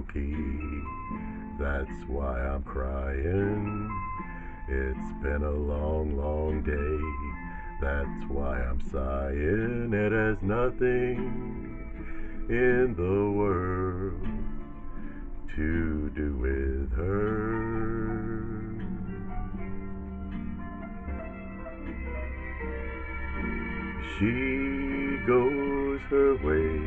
karaoke. That's why I'm crying. It's been a long, long day. That's why I'm sighing. It has nothing in the world to do with her. She goes her way,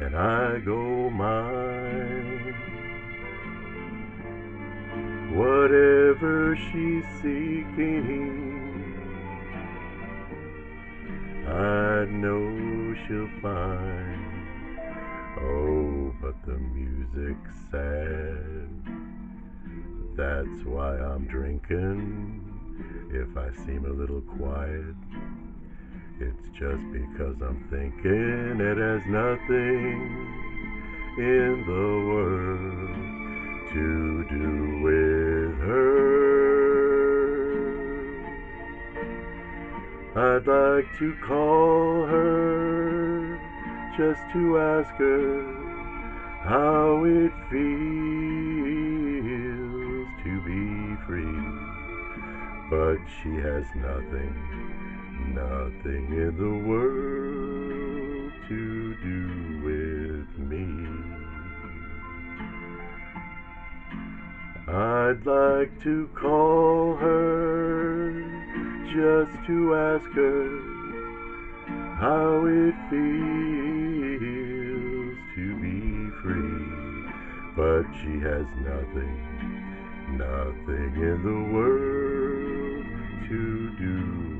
and I go mine. Whatever she's seeking, I know she'll find. Oh, but the music's sad. That's why I'm drinking. If I seem a little quiet, it's just because I'm thinking it has nothing in the world to do with her. I'd like to call her just to ask her how it feels to be free. But she has nothing in the world to do with me. I'd like to call her just to ask her how it feels to be free. But she has nothing in the world to do